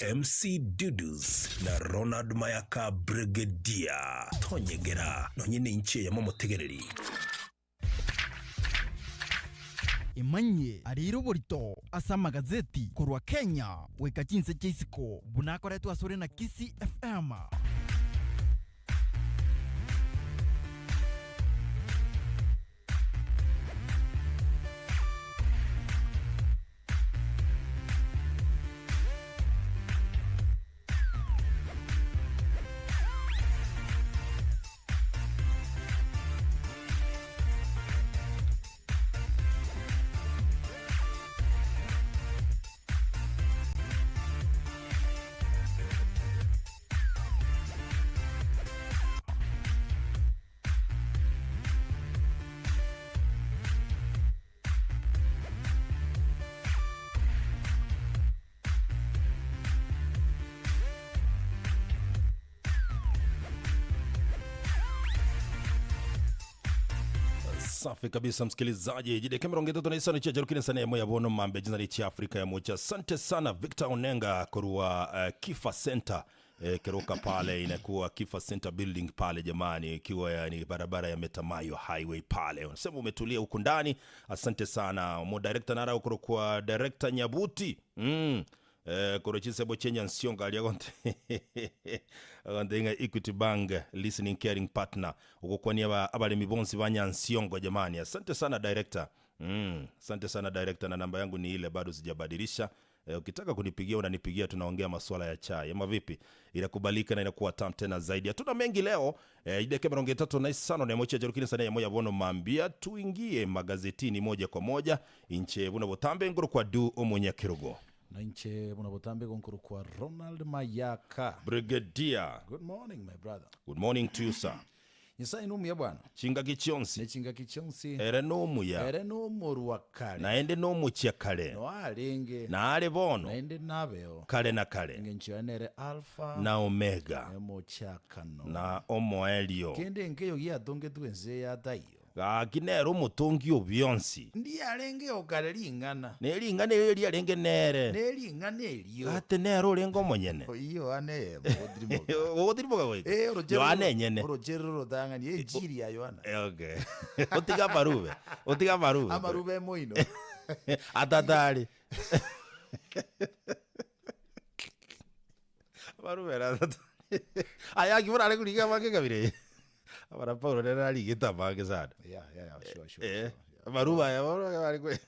MC Dudus na Ronald Mayaka Brigadier Tonyegera nonyine inche ya momotegereri imanye ariro borito asa magazeti kurwa Kenya weka jinse jisiko bunakoretwa asore na KISII FM. Safi kabisa msikilizaji, jide kamera ongeza tunaisana cha jarukini sana ya moya bono mambe jina lichi Afrika ya mocha. Asante sana Victor Onenga kurua KIFA Center keroka pale inakuwa KIFA Center building pale jamani, ikiwa yani barabara ya Metamayo Highway pale. Unasema umetulia huko ndani. Asante sana mo director nara kwa director Nyabuti korochise bochenya nsionga aliagonte agondenga Equity Bank listening caring partner ukokwani abale mibonsi banya nsiongo jamani. Asante sana director. Asante sana director, na namba yangu ni ile bado sijabadilisha. Ukitaka kunipigia unanipigia, tunaongea masuala ya chai ama vipi, inakubalika na inakuwa tamu tena zaidi. Hatuna mengi leo. Ide kamera ongea tatu nice sana na mocha jarukini sana ya moja bono mambia tuingie magazetini moja kwa moja. Inche buna botambe ngoro kwa du omonya kirogo na inche buna botambe ngoro kwa Ronald Mayaka Brigadier. Good morning my brother. Good morning to you sir. Nyisa inumu ya bwana. Chinga kichonsi. Ne chinga kichonsi. Ere nomu ya. Ere nomu ruwakale. Naende nomu chia kale. No alenge. Na ale bono. Naende nabeo. Kale na kale. Ngenchua nere alfa. Na omega. Emo chakano. Na omo elio. Kende nkeyo gia donge tuenze ya tayo. Ginero mutongi obyonsi. Ndi alenge okale ingana. Neli ingana eli alenge nere. Neli ingana elio. Ate nero lengo monyene. Iyo ane odrimoga. Odrimoga wega. Rojero. Yohane nyene. Rojero rodanga ni ejiri ya Yohana. Okay. Otiga marube. Otiga marube. Amarube moino. Atatari. Marube atatari. Aya kibura ale kuliga mange kabire. Abara Paulo nera ligita mange sana. Yeah, sure. Maruba ya bari kwe.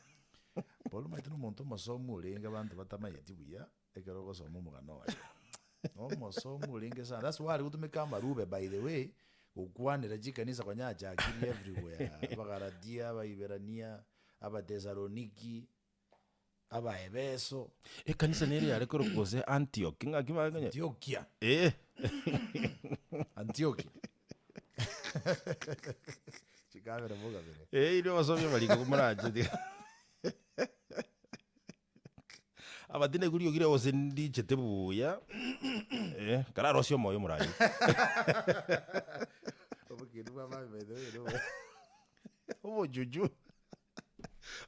Paulo maitino monto masomo lenga bantu batama yetibuya ekeroko somo mugano wayo. No masomo lenga sana. That's why utumeka marube by the way. Ukwanira jikanisa kwa nyaja akiri everywhere. Abagaradia, abaiberania, abatesaloniki, abaebeso. Kanisa neri yale korokoze Antioch. Antiochia. Antiochia. Chikave na boga bere. Ile wasomye baliko kumuraje. Abadine kuri yogira wose ndi chetebuya. Kararo sio moyo muraje. Obukintu baba bedo. Obo juju.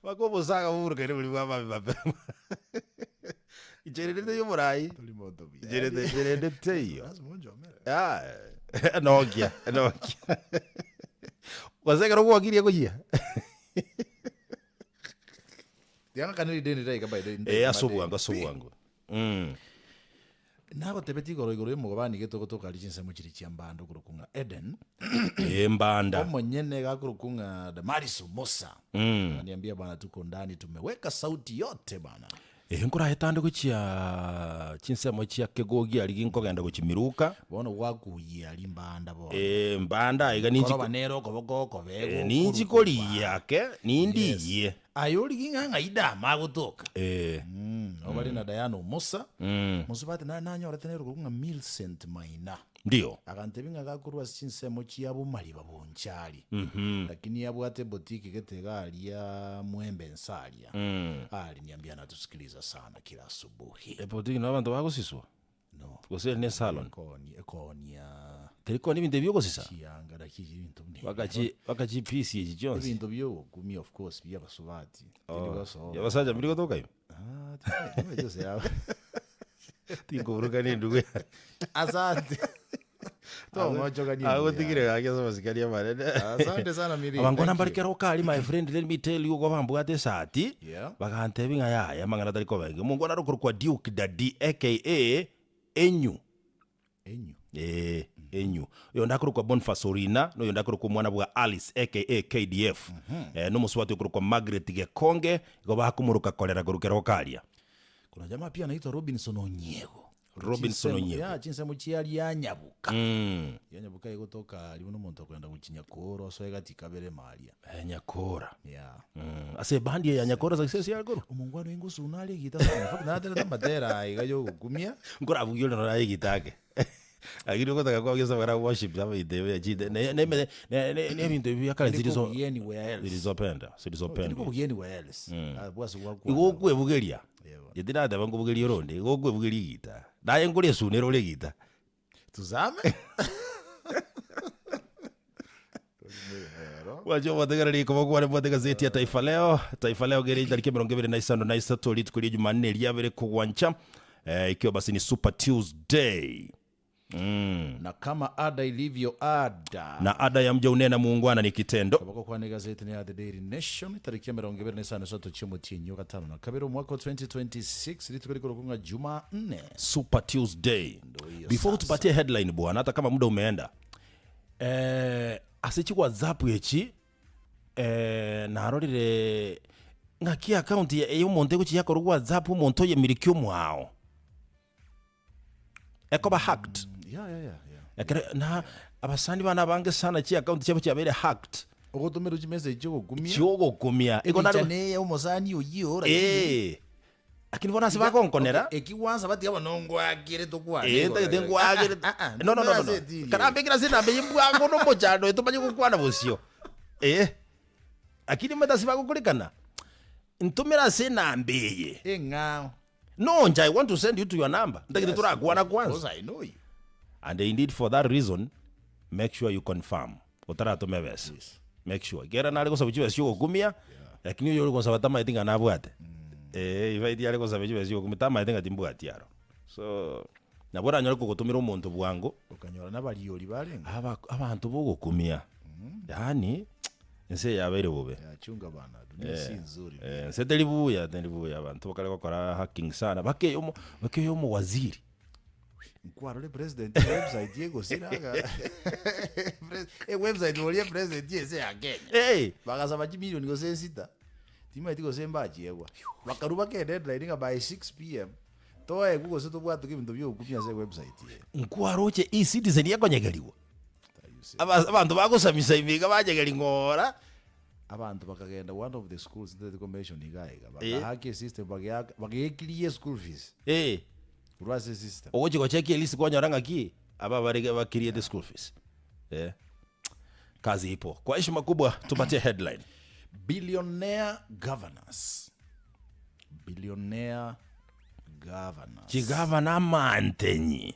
Bakobo saga burukere buri baba baba. Ijerede yo murayi. Tolimoto bi. Ijerede teyo. That's monjo mere. Nokia. Wazeka ro akiri yakujia. Dianga kaniri deni dai kabai deni. Asubuango. Nabo tebeti goro mugabani geto kalichinse muchiri chiambando kurukunga Eden. Mbanda. Omonyene gakurukunga the Marisu Musa. Ananiambia bwana tuko ndani tumeweka sauti yote bwana. Nkora hetande kuchia chinsemo chia kegogi aliginko genda kuchimiruka bono wakuye ali mbanda bo mbanda iga ninji banero koboko kobego ninji koli yake nindiye ayoli ginga ida magutoka obali na Diana Musa musubati na nanyora tenero kunga Milcent Maina ndio akantebinga gakurwa chinsemo chia bumali babonchali lakini yabwate botiki getega alia mwembe nsalia aliniambia natusikiliza sana kila asubuhi botiki na abantu bagosiswa no gose ne salon ekonia teriko ni binde byoko sisa chianga dakiji bintu mni wakaji PC Jones bintu byo kumi of course bya basubati yabasaja muri gotoka yo tayari yose yawe Tinguruka ni ndugu. Asante. Agotigire ageza masikaria marene. Asante sana Miri. Abangona mbarikero kali my friend, let me tell you go bambugate sati. Yeah. Bakantebinga ya mangana tariko benge. Mungu anarukuru kwa Duke Daddy aka Enyu. Enyu. Yo ndakuru kwa Boniface Orina, no yo ndakuru kwa mwana bwa Alice aka KDF. No muswati kuru kwa Margaret Gekonge, go bakumuruka kolera kurukero kalia. Kuna jamaa pia anaitwa Robinson Onyego. Robinson Onyego. Ya chinse muchiali ya Nyabuka. Ya Nyabuka igutoka libuno muntu kwenda guchinyakoro so egatika bere malia. Nyakora. Ya. Ase bandi ya Nyakora success ya guru. Umungwano ingusu unali gita sana. Fuck na tena matera igayo gumia. Ngora bugyo no ra igitake. Agiri ko taka kwa gesa bara worship zaba idewe jide. Ne bintu byakale zirizo. Zilizopenda. Ndiko bugeni wa else. Bwase wakwa. Igokwe bugeria. Yedina da bango bugeria ronde. Igokwe bugeria gita. Naye ngure sunero le gita. Tuzame. Wajo wategara ni kwa kwa kwa gazeti ya Taifa Leo. Taifa Leo gere tariki 29 litukuri Jumanne lyabere kuwancha. Ikiwa basi ni Super Tuesday. Na kama ada ilivyo ada. Na ada ya mja unena muungwana ni kitendo. Kabako kwa gazeti ni The Daily Nation tariki 29 Chimutinyo gatano na kabiro mwaka 2026 litukuri kurokunga Jumanne. Super Tuesday. Before tupatie headline bwana, hata kama muda umeenda. Asichi WhatsApp yechi na arorire ngaki account ya umuntu guchiyako WhatsApp umuntu ye mirikyo mwao. Ekoba hacked. Yeah. Na abasandi bana bange sana chi account cyabo cyabere hacked. Ogotomero chimeze chogugumia. Chogugumia. Iko nari umosani oyiora. Akini bona siba konkonera. Ekiwanza bati abanongo agire tokwa. Tengo agire. No. Karambe kira sina be mbwango no mojado etumanye kukwana bosio. Akini meta siba kukulikana. Ntumira sina mbeye. Engao. No, I want to send you to your number. Because I know you. And indeed, for that reason, make sure you confirm. Yes. Make sure. Gera na alikosa bichiwa sio gumia. Lakini yo alikosa batama itinga na bwate. Ifaidi alikosa bichiwa sio gumitama itinga timbuati yaro. So, na bora nyoro kugutumira umuntu bwangu. Ukanyora n'abaliyoli barenga. Abantu bogukumia. Yani nse yabere bube. Chunga bana. Dunia si nzuri. Setelibuya abantu bakale bakora hacking sana. Bakeyo mu waziri. Nkwaro le president website yego sinaga. Website wali president yese ya Kenya. Bakasaba milioni go sensita. Tima itiko sembaji yegwa. Bakaruba ke deadline nga by 6 p.m. Toa ekugo seto bwatu kibintu byo kumya se website ye. Nkwaro che e-citizen yakonyegeliwa. Abantu bagosamisa imiga bajegeli ngora. Abantu bakagenda one of the schools that the commission igaiga bakahaki system bagekiliye school fees urase system ogoje ko check list kwa nyaranga ki aba barege bakirie the school fees kazi ipo kwa heshima kubwa tupatie headline billionaire governors chigavana mantenyi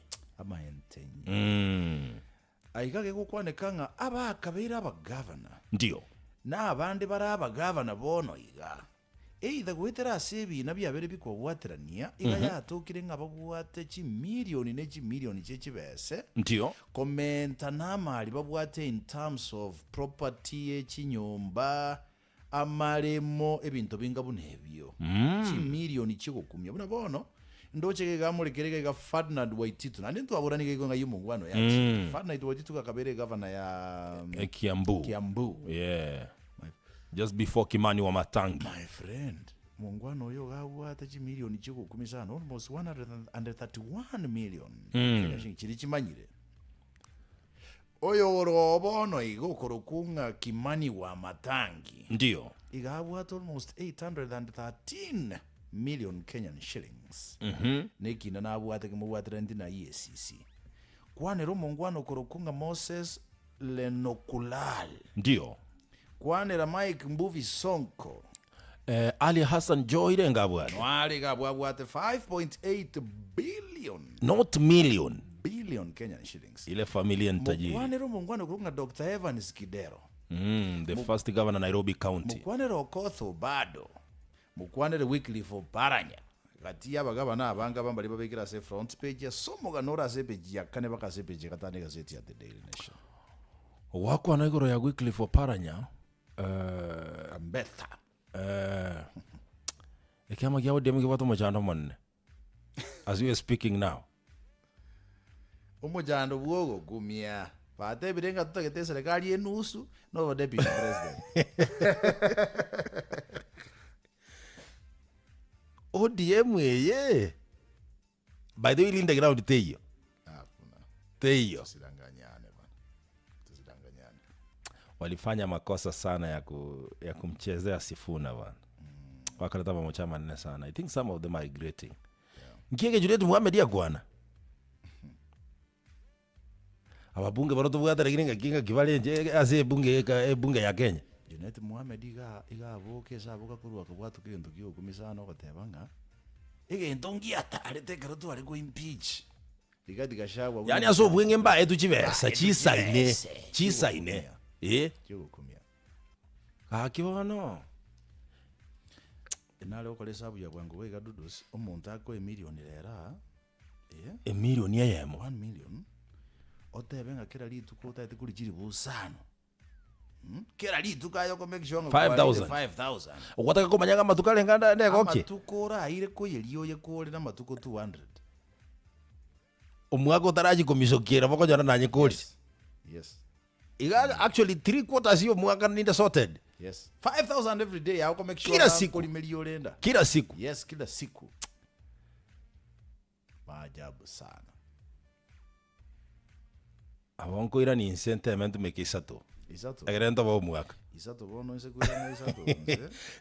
aikage gukwanekanga aba kabira aba governor ndio na abandi baraba governor bono iga either gwetera sebi na byabere biko bwaterania iga yatukire ngabagwate chi milioni chechibese ndio komenta na mali babwate in terms of property chinyomba amaremo ebintu bingabunebyo chi milioni chikukumya buna bono ndoche gamurekerega ga Ferdinand Waititu na ndio aburanike ngo ngayumungwano yachi Ferdinand Waititu kakabere governor ya Kiambu just before Kimani wa Matangi my friend mungwano yo gawata chi milioni chikukumi sana almost 131 million chiri chimanyire oyo robono igokorokunga Kimani wa Matangi ndio igawata almost 813 million Kenyan shillings. Nekina na abwate kemubwatira ndi na EACC. Kwane romongwano korokunga Moses Lenokulal. Ndio. Kwane la Mike Mbuvi Sonko. Ali Hassan Joyre ngabwate. Wali ngabwate 5.8 billion. Not million. Billion Kenyan shillings. Ile familia ntajiri. Kwane romongwano korokunga Dr. Evans Kidero. The first governor Nairobi County. Kwane Rokotho bado. Mukwanere weekly for Paranya Kati abagabana abanga bambali babekira se front page somo ganora se page yakane baka se page katane gazeti ya The Daily Nation. Wako na igoro ya Wycliffe Oparanya Ambetha. Ekama kia wadi mungi watu mojando manne. As we are speaking now. Omojando bwogo gumia. Pate birenga tutagete serikali yenusu no deputy president. ODM ye. By the way, linda ground teyo. Teyo. Tusidanganyane bana. Tusidanganyane. Walifanya makosa sana ya kumchezea Sifuna bana. Wakaleta mamocha manne sana. I think some of them are regretting. Nkiege Juliet Muhammad ya gwana. Ababunge baroto bwata regiringa kinga kibale nje ase bunge ya Kenya. Juliet Muhammad iga aboke sabuka kurwa kubwatu kintu kyo kumisano kotebanga. Ege ntongi ata alete karoto ali go impeach. Ligadi gashawa. Yani aso bwenge mba etu chivesa chisaine. Kyo kumia. Akibono. Nale okole sabu ya bwangu wega dudos omuntu ako emillion lera. Emillion yemo. 1 million. Otebenga kera litu ko tati kuli chiri busano. Kera litu kayo ko make sure 5,000. Wataka kumanyanga matukale nganda ndeko okay. Matukora ile ko yeliyo ye ko na matuko 200. Omwako taraji komisokera bako jana nanye koli. Yes. Iga actually 3/4 yo mwaka ninda sorted. Yes. 5,000 every day ya ko make sure kila siku milioni lenda. Kila siku. Yes, kila siku. Maajabu sana. Abonko ira ni incentive make isato. Isato. Agerento bo mwaka. Isato bono ise kuira isato.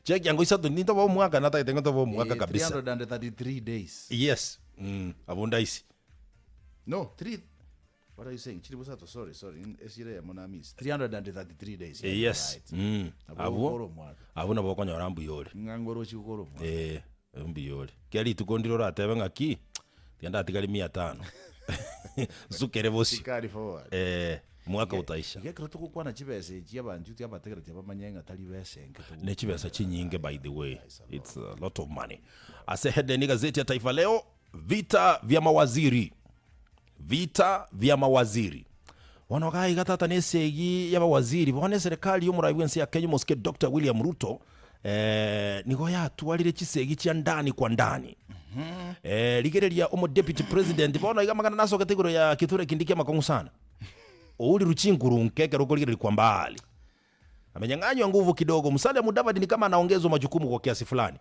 Check yango isato ninto bo mwaka nata itengo to bo mwaka kabisa. 333 days. Yes. Abunda isi. No, 3. What are you saying? Chiribusato, sorry. Esire mona miss. 333 days. Yes. Right. Abuna boko nyorambu yole. Ngangoro chikoro. Mbiyole. Kali tukondiro ratebe ngaki. Tianda atikali 500. Zukere bosi. Tikari forward. Mwaka utaisha. Yekro tukukwa na chibese chiabantu tiabategera tiabamanyenga tali besenge. Ne chibesa chinyinge by the way. It's a lot of money. Ase headline gazeti ya Taifa Leo, vita vya mawaziri. Wanogai gatata nesegi y'abawaziri bone serikali yo murayi wense ya Kenya Moske Dr. William Ruto nigo yatwalire kisegi cya ndani kwa ndani. Ligereria omo deputy president bono igamagana naso kategoro ya Kithure Kindiki makongu sana. Uli ruchinguru nkeke rukoligere kwa mbali. Amenyang'anywa nguvu kidogo. Musalia Mudavadi ni kama anaongezwa majukumu kwa kiasi fulani.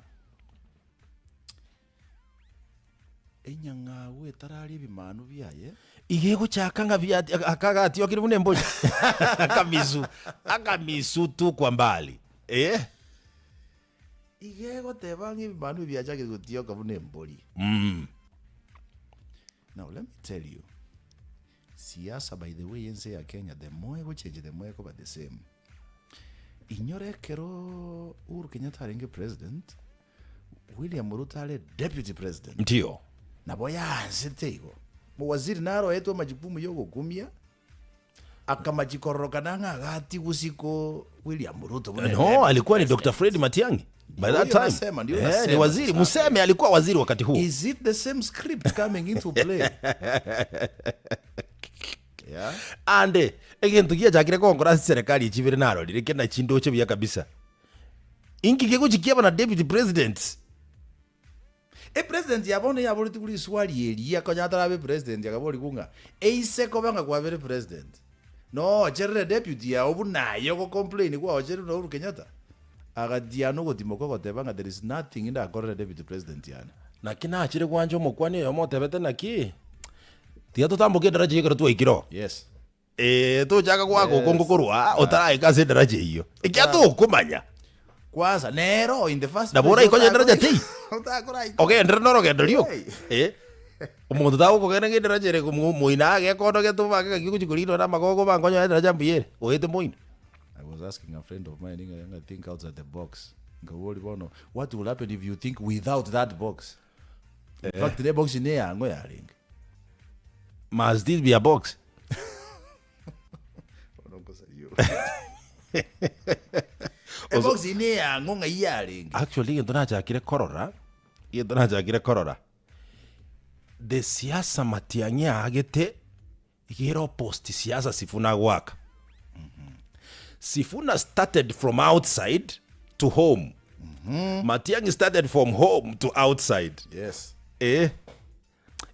Enyanga we tarali bimanu byaye. Igego chakanga bya akagati wakiri bunembo. Akamisu tu kwa mbali. Igego tebangi bimanu byachake gutio kabunembo. Now let me tell you. Siasa by the way yense ya Kenya the more go change the more go the same. Inyore kero Uhuru Kenyatta alinge president. William Ruto ale deputy president. Ndio. Na boya nsitego. Muwaziri naro eto majukumu yogo kumia. Akamajikoroka nanga agati usiko William Ruto. No, alikuwa ni Dr. Fred Matiang'i. By that time. Ni waziri. Museme alikuwa waziri wakati huo. Is it the same script coming into play? Yeah. Ande, egentu kia chakire kongora serikali ichibire naro lireke na chindoche bya kabisa. Inki kiko chikiaba na deputy president. President yabone yabori tikuli swali eli yakonyatara be president yakabori kunga. Eise ko banga kwa be president. No, chere deputy ya obunayo ko complain kwa chere no Uhuru Kenyatta. Agadiano go timoko ko tebanga there is nothing in the correct deputy president yana. Na kina achire kwanjo mokwani yo motebete naki. Tia tutamboke daraja yikero tu ikiro. Yes. To chaka kwako kongokorwa otara ikase daraja hiyo. Ikia tu kumanya. Kwanza nero in the first. Dabora ikoje daraja ti. Okay, ndero ke ndorio. Umuntu tawo ko kene daraja re muina ge kono ke tu baka kikuchikuliro na magogo bangonyo daraja mbiere. Oete muina. I was asking a friend of mine, I think outside the box. What will happen if you think without that box? In fact, the box in there, must this be a box? A box in there, actually, ndo na chakire korora. yetona jakire korora the siasa matiangi agete igero post siasa Sifuna gwaka. Sifuna started from outside to home. Matiangi started from home to outside. Yes.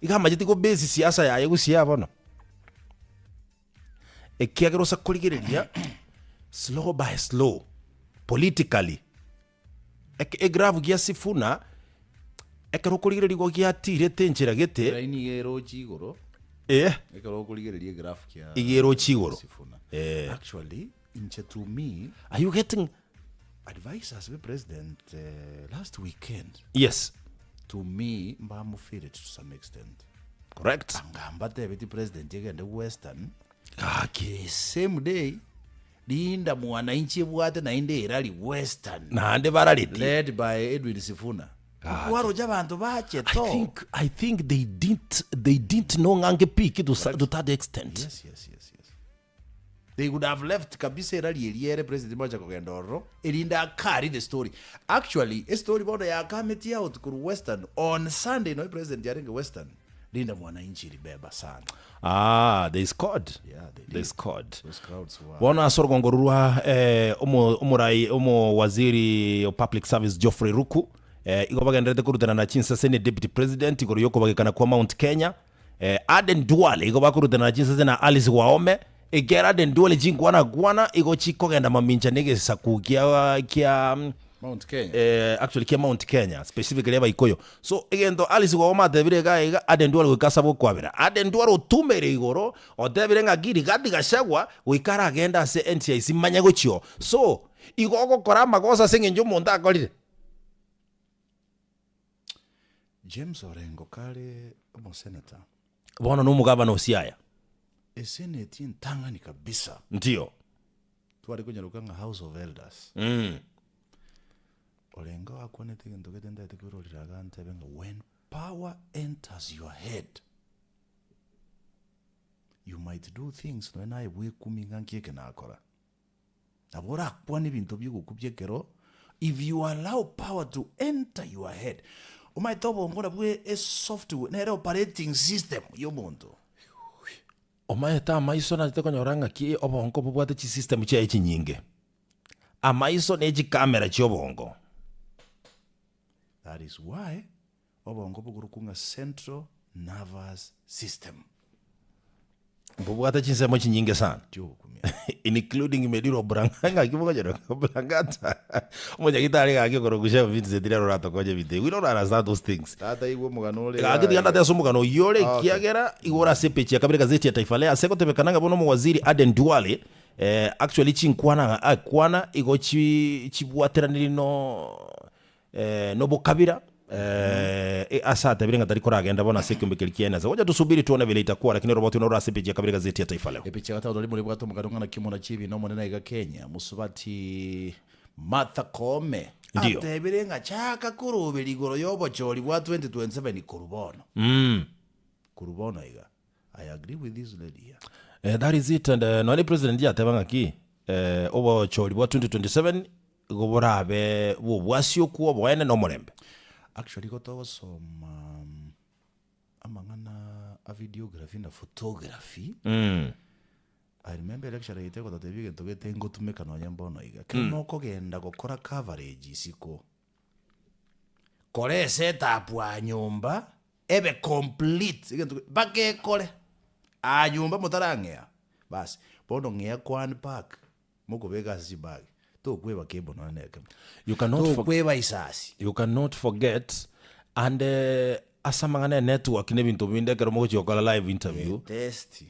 Igamba jitiko base siasa yaye gusia bono. Ekiagero sa kuligereria slow by slow politically. Egravu gia Sifuna ekero kuligereria go gia tire tenjera gete. Raini gero chigoro. Ekero kuligereria graph kia. Igero chigoro. Sifuna. Actually, to me, are you getting advice as the president last weekend? Yes. To me, mbamu feel it to some extent. Correct. Angamba the president yegende Western. Okay. Same day, linda mwananchi bwate na inde irali Western. Na ande baraliti. Led by Edwin Sifuna. Waro jabantu bache to. I think they didn't know ngange piki to that extent. Yes. They would have left kabisa irali eliere president moja kugenda oro. Elinda carry the story. Actually, a story boda ya kameti out kuru Western on Sunday no president yaringe Western. Linda mwananchi libeba sana. They scored. Yeah, they scored. Those crowds were. Wana sorgongorua waziri of public service Geoffrey Ruku igo bagendete kurutana na chinsa sene deputy president igoro yoko bagekana kwa Mount Kenya. Aden Duale igo bakurutana na chinsa sene Alice Waome egera Aden Duale jingwana gwana igo chiko genda maminja nege saku kia Mount Kenya. Actually kia Mount Kenya specifically aba ikoyo. So egendo Alice Waoma tebire ga Aden Duale gukasabo kwabera. Aden Duale otumere igoro otebire ngagiri gadi gashagwa wikara agenda se NCIC manyago chio. So igogo kora magosa sengenjo monda akolire. James Orengo kale omo senator. Bono no mugabano Siaya. Senate ntangani kabisa. Ndio. Twali kunyarukanga House of Elders. Orengo akonete ngento ketenda etekirolira gante benga when power enters your head. You might do things when I we kuminga nkieke nakora. Abora kwani bintu by'ukubyekero if you allow power to enter your head. Umaitobo ngora bwe a software na operating system yomuntu. Omaeta maiso na teko nyoranga ki obongo bubwate chi system cha echi nyinge. Amaiso neji camera chi obongo. That is why obongo bugurukunga central nervous system. Bubwate chi system chi nyinge sana. Including mediro branganga kiboga jero brangata. Moja kitali ga kigoro kusha vitu zetira rato koje vite. We don't understand those things. Tata iwo muganole. Agiti ganda te asumugano yole kiagera igora sepechi ya kabiri gazeti ya Taifa Leo seko tebekananga bono waziri Aden Duale actually chinkwana akwana igo chibwatera nilino nobo kabira asa tabirenga tariko ragenda bona sekumbe kilikiena ngoja tusubiri tuone vile itakuwa lakini roboti unora sepeji ya kabiri gazeti ya Taifa Leo epicha gata ndo limwe bwato mugadonga na kimona chibi no monena iga Kenya musubati Martha Koome atebirenga chaka kurube ligoro yobo choli bwa 2027 kurubono kurubono iga. I agree with this lady here. That is it. And no president ya tebanga ki obo choli bwa 2027 goborabe bwasyo kuo bwene no mulembe. Actually got over some amangana a videography na photography. I remember lecture ite ko tatebige togete ngo tumeka no nyambono iga kino kogenda gukora coverage isiko kore setup wa nyumba ebe complete bake kore a nyumba motarangea basi bono ngea kwan park moko bega zibag to kweba kebo no neka you cannot forget and asamangana network ne bintu binde kero mo chokala live interview test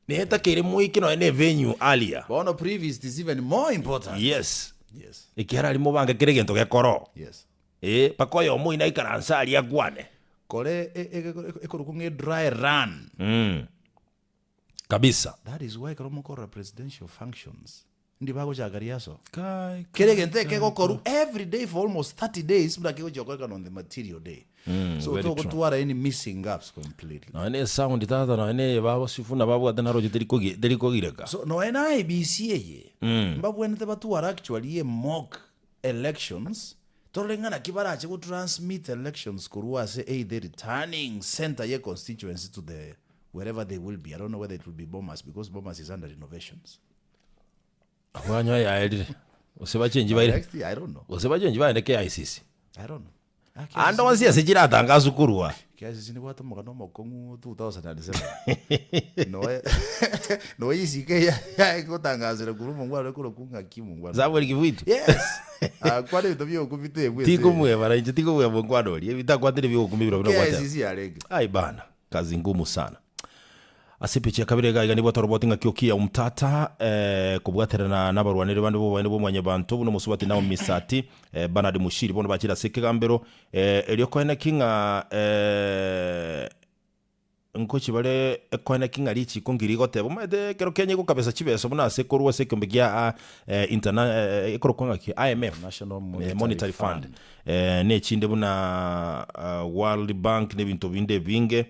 neta kere muiki no ene venue earlier bono previous is even more important. Yes ikiara limo banga kere gento gekoro pakoyo mu ina ikaransa ali agwane kore ekorukunge dry run kabisa. That is why kero mukora presidential functions ndi bago chagariaso kere gente keko koru every day for almost 30 days but keko chokoka on the material day. So to kutuara any missing gaps completely. No ene sound tata no ene babo sifuna babo atana roje derikogireka. So no ena IBC ye. Mbabu ene te batuara actually ye mock elections torengana kibarache ku transmit elections kurua say the returning center ye constituency to the wherever they will be. I don't know whether it will be Bomas because Bomas is under renovations. Wanyo ya edire. Useba change baile. I don't know. Useba change baile KICC. I don't know. Ando wansi asijira tangazo kurwa. KICC ni watu mukano mokongu 2007. No isi ke ya kutangazira kurumo ngwaro kulo kunga kimu ngwaro. Zawe likivuitu. Yes. Kwa nini tobyo kupite bwe. Tiko mwe bara nje tiko mwe ngwaro. Yebita kwa tele byo kumibira bino kwata. KICC arege. Ai bana, kazi ngumu sana. Asipiche kabire ga igani bwa roboti ngakyokia umtata kubwaterana n'abarwanire bandi bo bane bo mwanya bantu no musubati nawo misati Bernard Mushiri bono bakira sekegambero elyo koena kinga nkochi bale koena kinga lichi kongiri gotebo made kero kenye ko kabesa chibeso buna sekorwa sekembegia ikoro kwanga ki IMF National Monetary Fund ne chinde buna World Bank ne bintu binde binge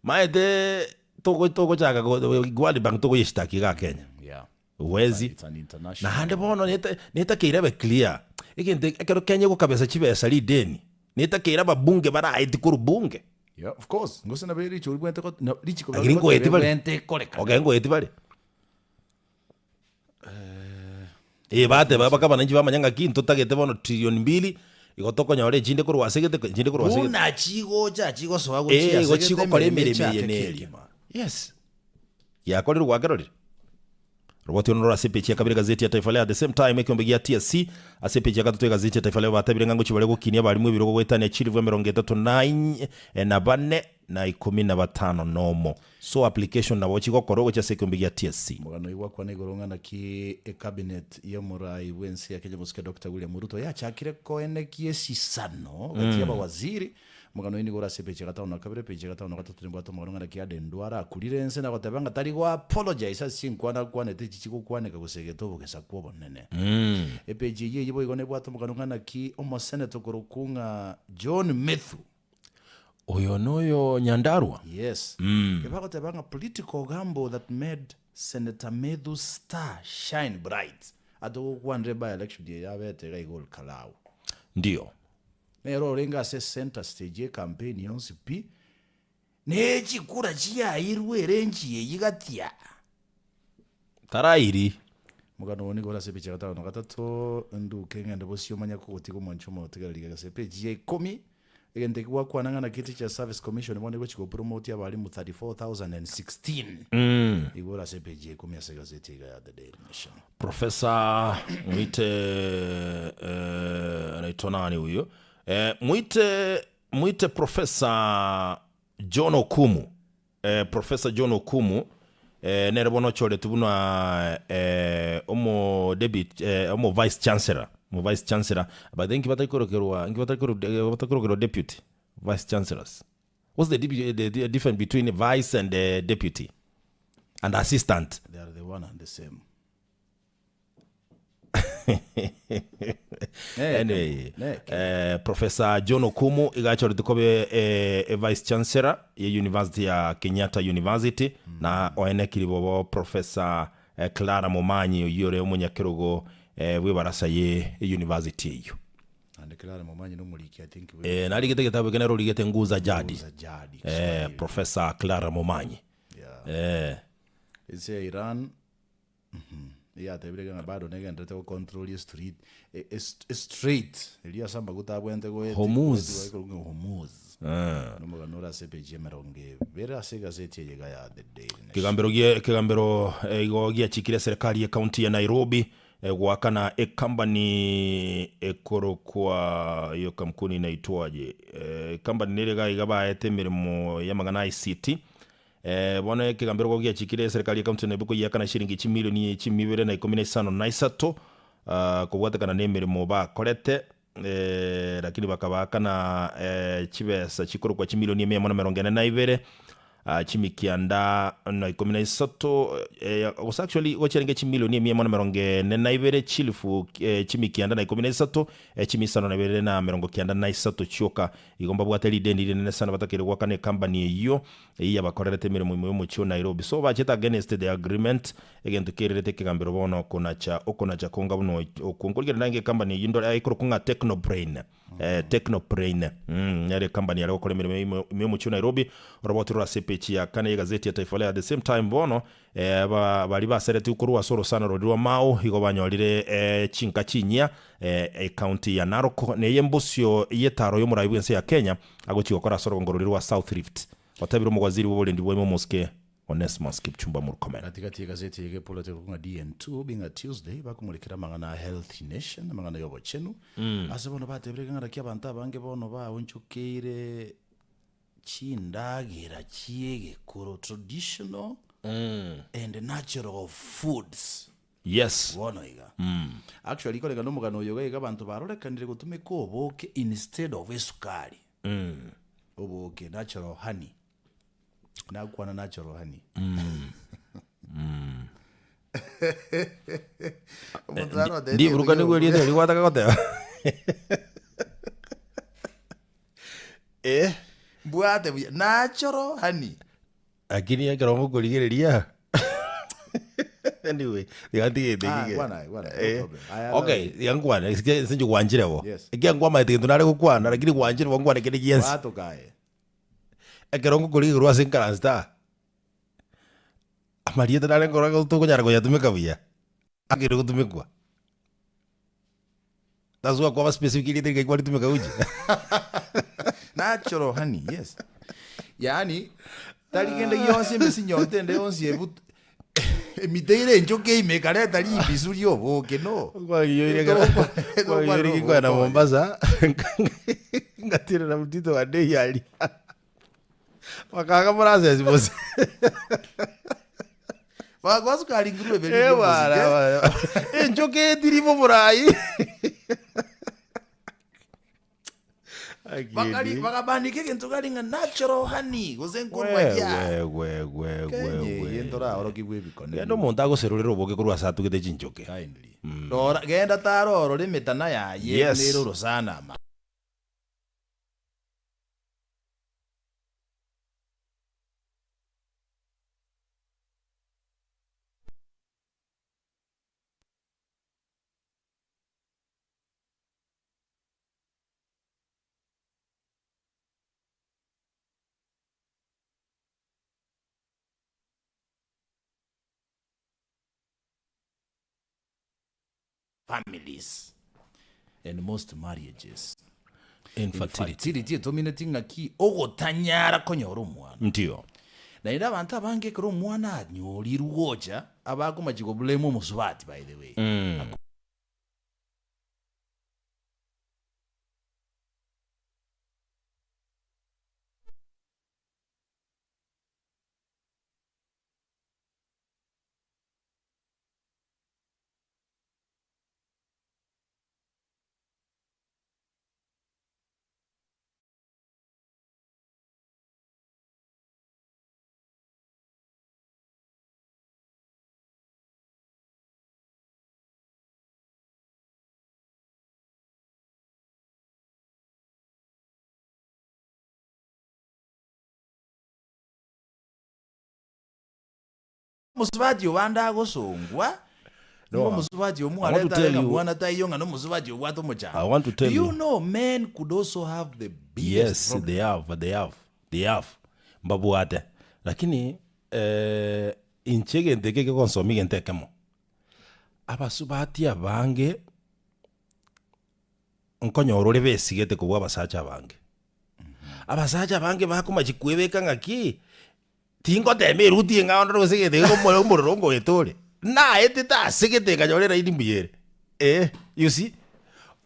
maede Togo chaka World Bank togo yishtaki ga Kenya. Yeah. Uwezi. It's an international. Na hande bono neta kirebe clear. Ikinde ekero Kenya ko kabesa chibesa li deni. Neta kiraba bunge bara aiti kuru bunge. Yeah, of course. Ngose na beri churi bwente ko lichi ko. Agringo eti bale. Bwente koleka. Okay, ngo eti bale. Bate baba kaba nanji bamanyanga kintu tagete bono trillion 2 igotoko nyore jinde kuru wasegete jinde kuru wasegete. Una chigo cha chigo so ago chia. Go chigo kole miremire. Yes. Yakorero wagarori. Roboti onora sepechi ya kabiri gazeti ya Taifa Leo at the same time ekiyombegia TSC asepechi ya gatatu gazeti ya Taifa Leo batabire ngango chibale gukinia bali mu biro gwetane chirivu 39 na 4 na 15 nomo. So application na wochi gokoro gocha sekiyombegia TSC. Mugano iwa kwa negoronga na ki cabinet ya murai wensi ya Kenya musike Dr. William Ruto ya chakire ko enekie sisano gati ya waziri mugano ini gora sepeche gata ona kabire peche gata ona gatatu nimbato muronga na kia dendwara akulirense na gotebanga tari gwa apologize asinkwana kwane tichiko kwane kagusegeto bugesa kuo bonene epeje ye yibo igone bwato mugano na ki omo senator korokunga John Methu oyo noyo Nyandarua. Yes. Ebagotebanga political gamble that made Senator Methu's star shine bright ado kwanre by election ye yabete ga igol Kalau. Ndio. Nero renga se center stage campaign yonsi pi nechi kura chia irwe renchi ye yigatia Tarairi mugano woni gora sepeche gata no gatato ndu kenga ndabo sio manya ko tiko manchomo tiga sepeche ye 10 egende kwa kwananga na kiti cha service commission mwone go chiko promote ya bali mu 34,016 igora sepeche ye 10 ya gazeti ya The Daily Nation. Professor mwite anaitwa nani huyo? Mwite Professor John Okumu. Professor John Okumu nere bono chole tubuna omo vice chancellor. Vice chancellor, but then kibatakoro deputy vice chancellors. What's the difference between a vice and a deputy and assistant? They are the one and the same. Anyway, Professor John Okumu igachori tukobe vice chancellor ya university ya Kenyatta University na oenekiri bobo Professor Clara Momanyi yore omunyakirogo webarasa ye university iyo. And Clara Momanyi no muliki I think naligete gitabu kenero ligete nguza jadi. Professor Clara Momanyi. Yeah. It's Iran. Yeah, tebirega bado nega ndete ko control your street straight elia samba kutabwente ko Hormuz no nora sepeje meronge vera sega zeti yega ya The kigambero Daily igogia chikire serikali ya county ya Nairobi gwakana company ekoro kwa iyo kampuni inaitwaje company nerega igaba etemirimo ya magana ICT bone kigambero gogia chikire serikali ya county nebuko yakana shilingi 1 milioni 215 kubwatakana nemirimo bakorete lakini bakabakana chibesa chikoro kwa 1 milioni 142 chimikianda na 13 was actually wacharenge chimilioni 142 chilifu chimikianda na 13 chimisano na 293 chioka igomba bwateli dendi nene sana batakire gwakane company iyo iya bakorerete mirimo imwe mu cyo Nairobi so bacheta against the agreement egento kererete kigambiro bono okonacha konga buno okungurira nange company yindo ayikoro kunga Technobrain yale company yale okore mirimo imwe mu cyo Nairobi roboti rwa sepechi ya kane gazeti ya Taifa Leo at the same time bono bali baserete ukurwa soro sana rodwa mao higo banyorire chinka chinya county ya Narok ne yembusyo yetaro yo murayibu ense ya Kenya agochi gukora soro ngororerwa South Rift watabiro mugwaziri wobolendi bwemo moske Onesmus Kipchumba Murkomen katika gazeti yake political kunga DN2 being a Tuesday bakumurikira mangana Healthy Nation mangana yobo chenu asebono batebreka ngarakia abantu abange bono ba onchukire chindagira chiege kuro traditional and natural foods. Yes. Wonoiga. Actually kolega nomugano yoga abantu barorekanire gutumika oboke instead of esukari. Oboke natural honey. Na kuana natural honey. Ndi urukani gwelite liwata kakote. Buate natural honey. Akini ya karongo kuligereria. Anyway, okay, yangwana sinje kwanjira bo. Ikia ngwa maite ndunare kukwana lakini kwanjira wangwana kene kiyensi. Wato kae. Akarongo kuligerwa sinkarasta. Amaria tadale ngora kutukunyara kuyatumika buya. Akire kutumikwa. Tazua kwa specifically kwa kutumika uji. Natural honey, yes. Yani taligende yonse mesinyonte nde yonse ebut emiteire njoke imekare tali bisuri oboke no. Kwa yori kwa na Mombasa. Ngatira na mtito wa dei ali. Wakaka muraze zibosi. Wakwasu kali nguru beli. Ewa. Njoke dirimo murai. Bakabandike kintu kalinga natural honey gozenkorwa ya yendora orokibwe bikone yendo monta goserurira oboke kurwa satu gete chinjoke kindly dora genda taroro limitana ya yendero rosana ma families and most marriages infertility dominating aki ogotanyara konyora omwana ntio na ira abantu abange kro omwana anyorirwoja abakumajigo blame omusubati by the way musubati wanda gosongwa no musubati omwana tanga mwana tayonga no musubati wato mocha I want to tell you know men could also have the biggest problem. they have mbabu ate lakini inchege ndeke ke konsomi gentekemo abasubati abange nkonyorore besigete kubwa abasacha abange abasacha abange bakumajikwebeka ngaki tingo teme ruti ngawanda rosegete ko morongo etore na etita segete kanyorera idi mbiyere you see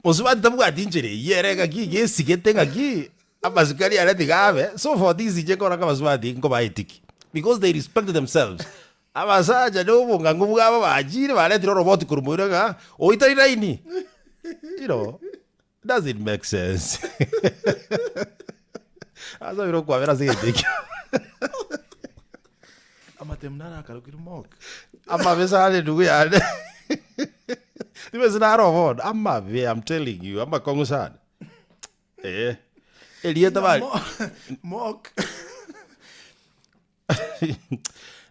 musubati tabwa tinjere yerega ki gesigete ngaki abazikari arati gabe so for this je kora kabasubati ngo baitiki because they respect themselves abasaja no bunga ngubuga aba bajire baretiro robot kurumurega oitari raini you know does it make sense azo biro kwa vera segete mnana akalukiri mock. Ama besale ndugu yane. Niwe zinaro vod. Ama be, I'm telling you. Ama kongu sana. Elieta bali. Mock.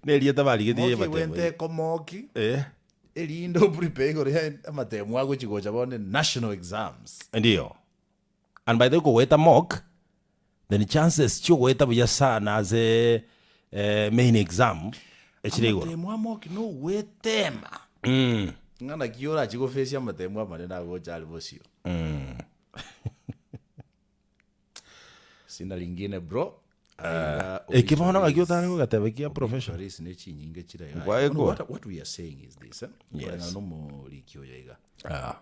Elieta bali gidi Mock matemo. wente ko mock. Eli ndo prepare gore amatemo ago chigocha bone national exams. Ndio. And by the way, go weta mock, then chances chuo weta buya sana as a main exam. Amatemo mock no wetema. Ngana kiora chigo face amatemo amane na go chali bosio. Sina lingine bro. Kibona ngagiotana ko gatebekia professional. Is nechi nyinge chira. What we are saying is this, Yes. No mo likyo yega.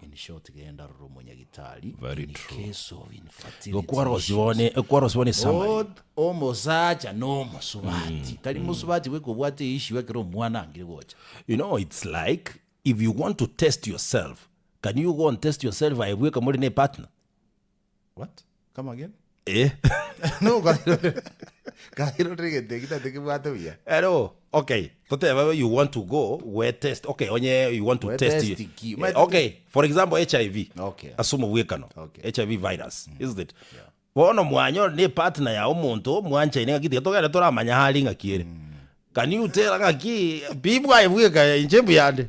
In short genda rumo nyagitali. Very in true. Case of infertility. Gokwaro sione summary. Omosacha no musubati. Tali musubati we kubwate ishi wekero mwana ngiri gocha. You know, it's like if you want to test yourself, can you go and test yourself by work more than a partner? What? Come again? No, Kairo regete kita tekibwate uya. hello. Okay. Whatever you want to go, where test. Okay, onye you want to test it. Okay, for example, HIV. Okay. Assume wekano. Okay. HIV virus, isn't it? Bono mwanyo ne partner ya omuntu mwancha ine ngiti tokera tora manya hali ngakire. Can you tell ngaki people ayeweka injembu yande?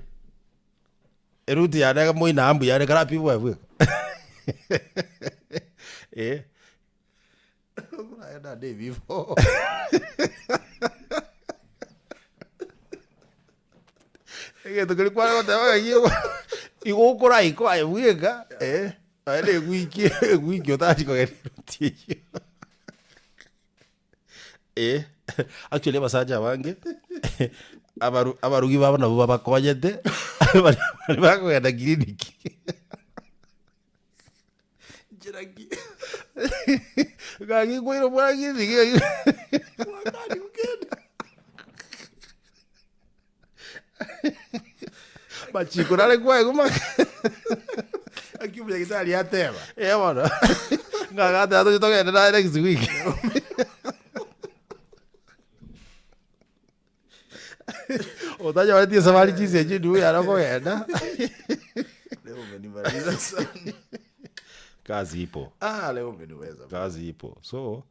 Eruti yande moina ambu yande kara people ayeweka. Kuna day before. Tukili kwa tawa hiyo. Iko kora iko ayeweka. Ale wiki otati kwa eruti. Actually basaja wange. Abarugi baba na baba konyete. Bako ya clinic. Jiragi. Gangi kwiro mwa clinic. Wakati ukenda. Machiko nale kwa guma. Akibuya kitali yatema. Bwana. Ngagata ato toka na next week. Otaja wati safari jinsi yeje ndio yanakoenda. Leo umenimaliza sana. Kazi ipo. Leo umeniweza. Kazi ipo. So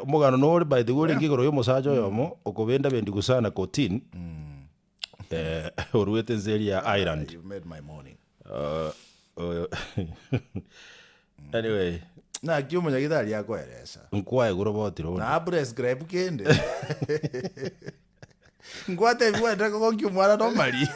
umugano no by the way ngigoro yo musajo yomo okobenda bendi gusana kotin. Oruete nzeri ya Ireland. You've made my morning. Anyway, Na kiumo nyagitali yako eresa. nkwaye gurobotiro. Na press grab kende. Ngwate biwa ndako ko kiumwana no mali.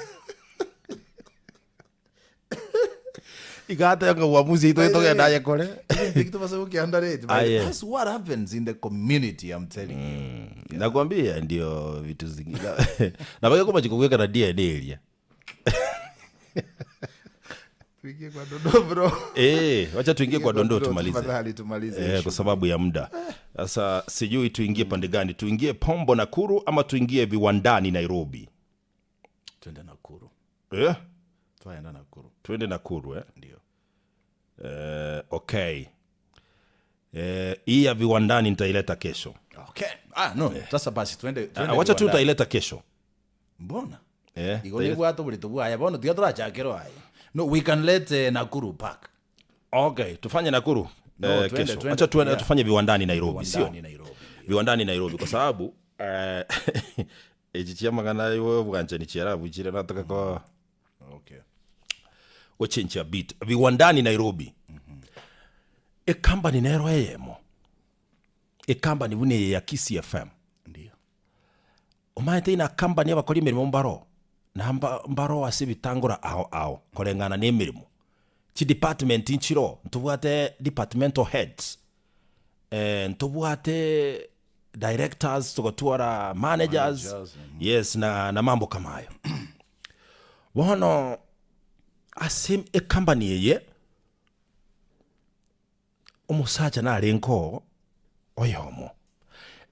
Igata yanga uamuzi ito togenda yekore. Kitu basa ukiandarate. That's what happens in the community, I'm telling you. Nakwambia ndio vitu zingine. Na baka kama chikuweka na DNA area. Tuingie kwa dondo bro. Wacha tuingie kwa dondo tumalize. Tafadhali tumalize. Kwa sababu ya muda. Sasa sijui tuingie pande gani? Tuingie Pombo Nakuru ama tuingie Viwandani Nairobi? Twende Nakuru. Twaenda Nakuru. Twende Nakuru Ndio. Okay. Hii ya Viwandani nitaileta kesho. Okay. No. Sasa basi twende. Wacha tu utaileta kesho. Mbona? Igoni bwato buli tubwaya bono tiga turachakero aya. No, we can let Nakuru park. Okay, tufanye Nakuru kesho. Twende, Acha tuende tufanye Viwandani Nairobi, sio? Nairobi. Viwandani Nairobi kwa sababu ejichia magana yo bwanje ni chera bujire nataka kwa Okay. Change a bit. Viwandani Nairobi. Company nero yemo. Company bune ya KISII FM. Ndio. Umaite ina company y'abakora imirimo mbaro. Na mbaro wasibitangura aho korengana n'imirimo. Chi department inchiro ntubwate departmental heads. Ntubwate directors tugatwara managers. Yes, na mambo kama hayo. Bono asim company ye umusaja na renko oyomo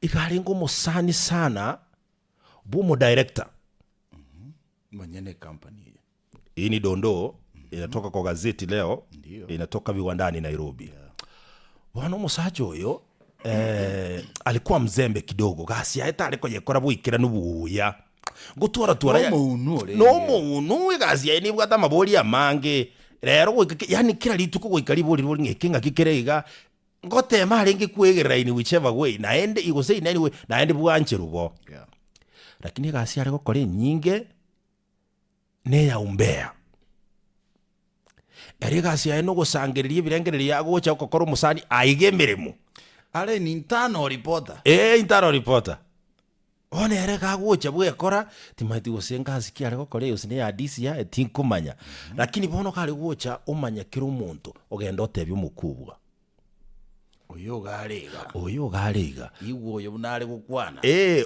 ikarengo musani sana bumo director Mwenyene company. Hii ni dondo inatoka kwa gazeti leo. Ndiyo. Inatoka Viwandani Nairobi. Wana musaja oyo alikuwa mzembe kidogo gasi yaeta ariko yekora bwikira nubuya gutwara twara no muntu gasi ya ni bwata mabori amange rero yani kira rituko gwikari bori ngekinga kikerega ngote mari ngikwegerera ini whichever way naende igose anyway naende bwanche rubo lakini gasi ariko kore nyinge ne ya umbea eri gasi ya no gusangereria birengereria agocha kokoro musani aigemeremo ale ni internal reporter internal reporter one ere gagocha bwekora timaiti gusenga asiki ariko kore usine ya DC ya tinkumanya lakini bono kali gocha umanya kiro umuntu ogenda otebye umukubwa oyo gariga iwo oyo bunale gukwana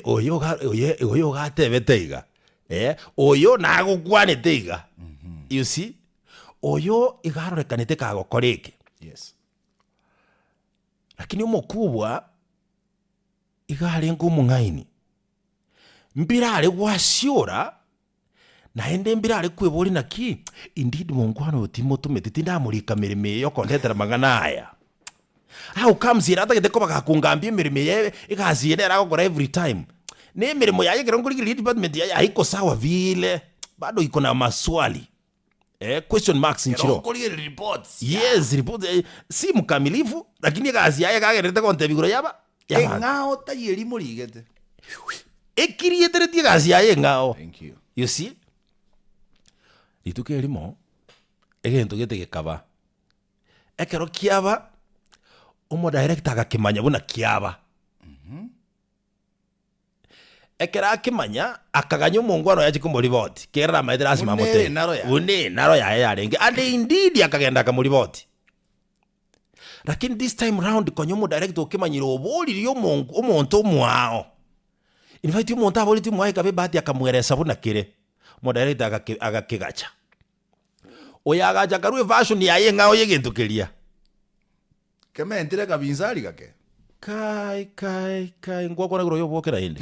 oyo gatebeteiga oyo nagukwanete iga you see oyo igarorekanete kagokoreke yes lakini umukubwa igari ngumung'aini mbirare gwasiora naende mbirare kwibori naki indeed mungwano utimo tumete ndamurika mirime yo kontetera magana aya how comes here atagete ko bakakungambia mirime ye igaziene aragokora every time ne mirimo yaye kero nguri department yaye haiko sawa vile bado iko na maswali question marks nchiro reports yes report si mkamilifu lakini kazi yaye kagerete konte biguro yaba ngao tayeri murigete ekirieteretie kazi yaye ngao thank you you see ituke limo egento gete gekaba ekero kiaba umo director agakimanya buna kiaba ekera akimanya akaganya umungwano yaje kumuriboti kera maitera asima mote une naro ya yarenge and indeed akagenda akamuriboti lakini this time round konyo mu director ukimanyira oboliri umuntu umwao invite umuntu aboliti umwaye kabe bahati akamweresa buna kire mu director agakigacha oyagacha karwe version yaye ngao yegentukiria kementire kabinzali kake kai ngwakora gro yobokera inde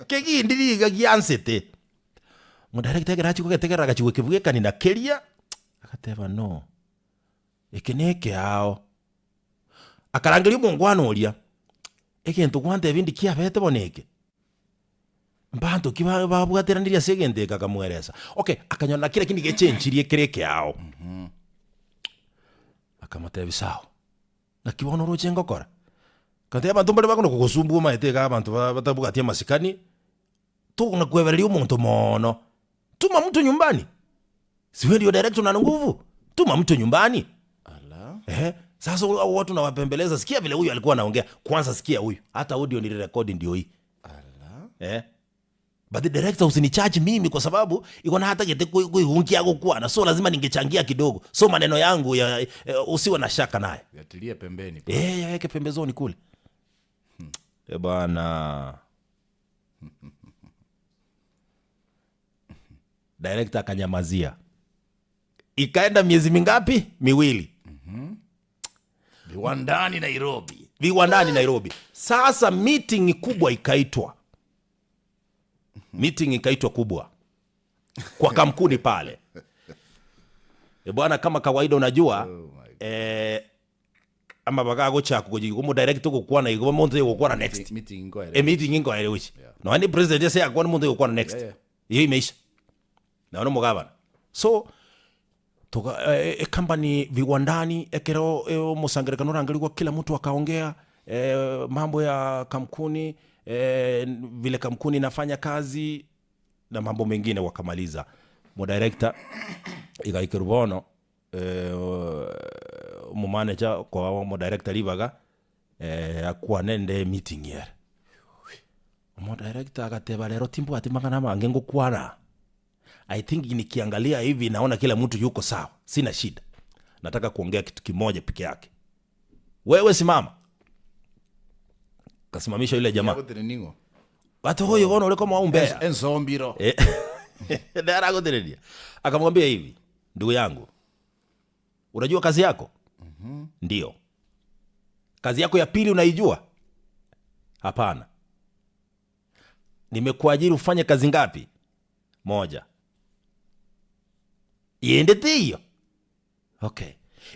kegindiriga giansete mu director garachi kugetegera gachi kibwekani na keria akateva no ekeneke hao akarangiria mungwano uria egento kwante bindi kiabete boneke mbanto kiba babwateraniria segende kakamweresa okay akanyona kile kindi gechenchirie kereke hao akamatebe sawa na kibono roche ngokora kante abantu bali bakono kugusumbua maiteka abantu batabugatia masikani tu na kuevereria umuntu mono tuma mtu nyumbani siwe ndio director na nguvu tuma mtu nyumbani ala sasa watu na wapembeleza sikia vile huyu alikuwa anaongea kwanza sikia huyu hata audio ni record ndio hii ala but the director usinichaji mimi kwa sababu iko na hata gete kuihungia gukwana so lazima ningechangia kidogo so maneno yangu ya usiwe na shaka naye yatilie pembeni yaweke pembezoni kule bwana director akanyamazia ikaenda miezi mingapi miwili viwandani Nairobi sasa meeting kubwa ikaitwa kubwa kwa kampuni pale bwana kama kawaida unajua ama bagago chako kujigu director gukwa na igo muntu gukwa next meeting ingo ere which no ani president yase akwa muntu gukwa next hiyo imeisha na mugabana so toka company viwandani ekero musangerekano rangaligwa kila mtu akaongea mambo ya kampuni vile kampuni inafanya kazi na mambo mengine wakamaliza mo director igaikirubono mu manager kwa mo director libaga akwa nende meeting yere mo director agateba lero timbu ati magana mange ngukwana I think nikiangalia hivi naona kila mtu yuko sawa sina shida nataka kuongea kitu kimoja peke yake wewe simama kasimamisha yule jamaa watu huyo wana ule kama umbea enzombiro ndara goderedia akamwambia hivi ndugu yangu unajua kazi yako ndio kazi yako ya pili unaijua hapana nimekuajiri ufanye kazi ngapi moja yendete hiyo okay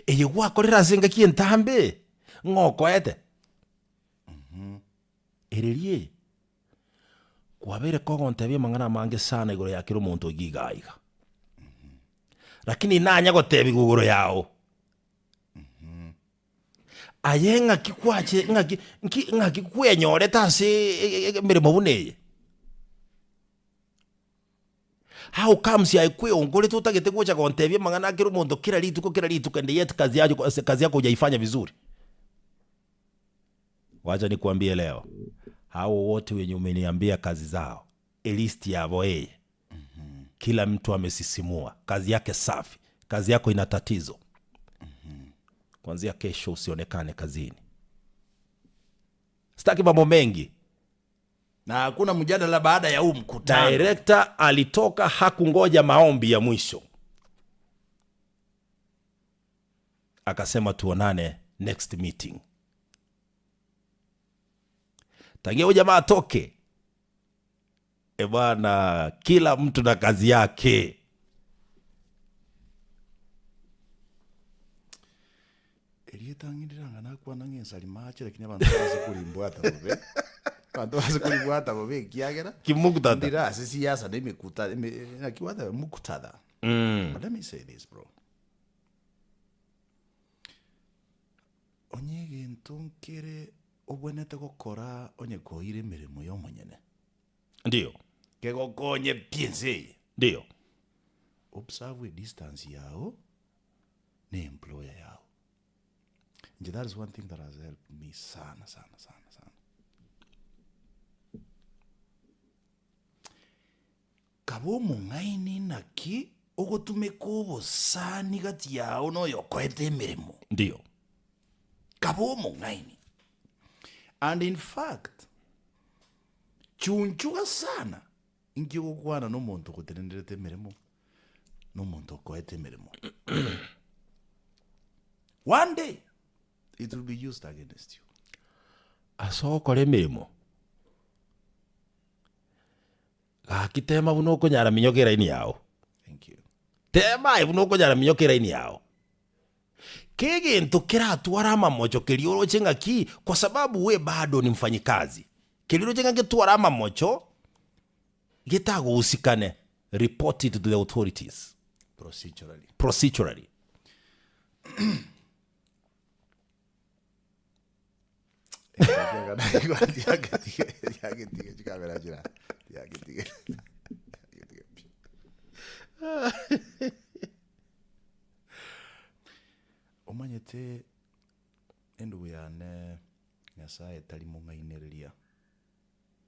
eyo gwakorera zenga kientambe ngokoete eririe kwabere kogontebia mang'ana mange sana igoro ya kiro muntu igigaiga lakini nanya gotebi gugoro yao ayenga kikwache ngaki kwenyore tase mirimo buneye how comes ya ikwe ongole tutagete kucha gontebia mang'ana kiro muntu kila rituko ndiye kazi yako hujaifanya vizuri. Wacha nikwambie leo, hao wote wenye umeniambia kazi zao, list yao kila mtu amesisimua, kazi yake safi, kazi yako ina tatizo. Kuanzia kesho usionekane kazini. Sitaki mambo mengi. Na hakuna mjadala baada ya huu mkutano. Director alitoka hakungoja maombi ya mwisho. Akasema tuonane next meeting. Tangia huyu jamaa atoke, bwana, kila mtu na kazi yake. Elietangiranga nakuwa nangensa limache lakini abantu bazi kulimbwata bobe. Abantu bazi kulimbwata bobe kiagera. Kimukutata. Ndira sisi yasa nemikuta nakiwata mukutada. But let me say this, bro. Onyege ntonkere obwenete gukora onye koire mirimo yo monyene. Ndio. Kegokonye piense. Ndio. Observe distance yao ne employer yao. And that is one thing that has helped me sana. Kabo mungaini naki ogotume kubo sani gati yao no yokwete mirimo. Ndio. Kabo mungaini. And in fact, chunchuga sana ingi gukwana no muntu gutenderete mirimo no muntu kwete mirimo. One day it will be used against you. Asokole mirimo. Akitema buno konyara minyokera ini yao. Thank you. Tema buno konyara minyokera ini yao. Kege ntokera tuarama mocho kelioro chenga ki kwa sababu we bado ni mfanyikazi. Kelioro chenga ke tuarama mocho getago usikane, report it to the authorities procedurally. Omanyete endu yane nyasaye tali mungainereria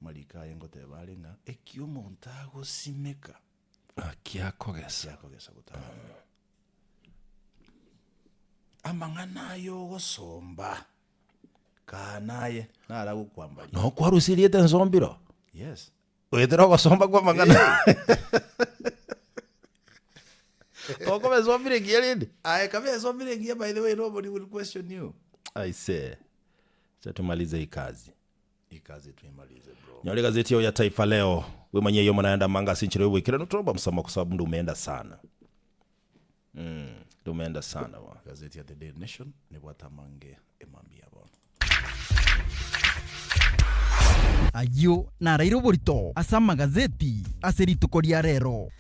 malika yengo tebalenga ekyo montago simeka Akiakogesa gutanga amangana yo gosomba kanaye nara gukwambali no kwarusirie tenzombiro. yes Wetero gosomba kwa mangana. Oko bezombire kielindi. I kama zombire ngia, by the way, nobody will question you. I say. Sasa tumalize hii kazi. Tuimalize, bro. Nyole gazeti ya Taifa Leo. We mwenye yo manaenda manga sinchire wewe kile nutoba msama kwa sababu ndo umeenda sana. Ndo umeenda sana wa. Gazeti ya The Daily Nation ni watamange emambia bwana. Ayo na rairo borito asa magazeti aserito koria rero.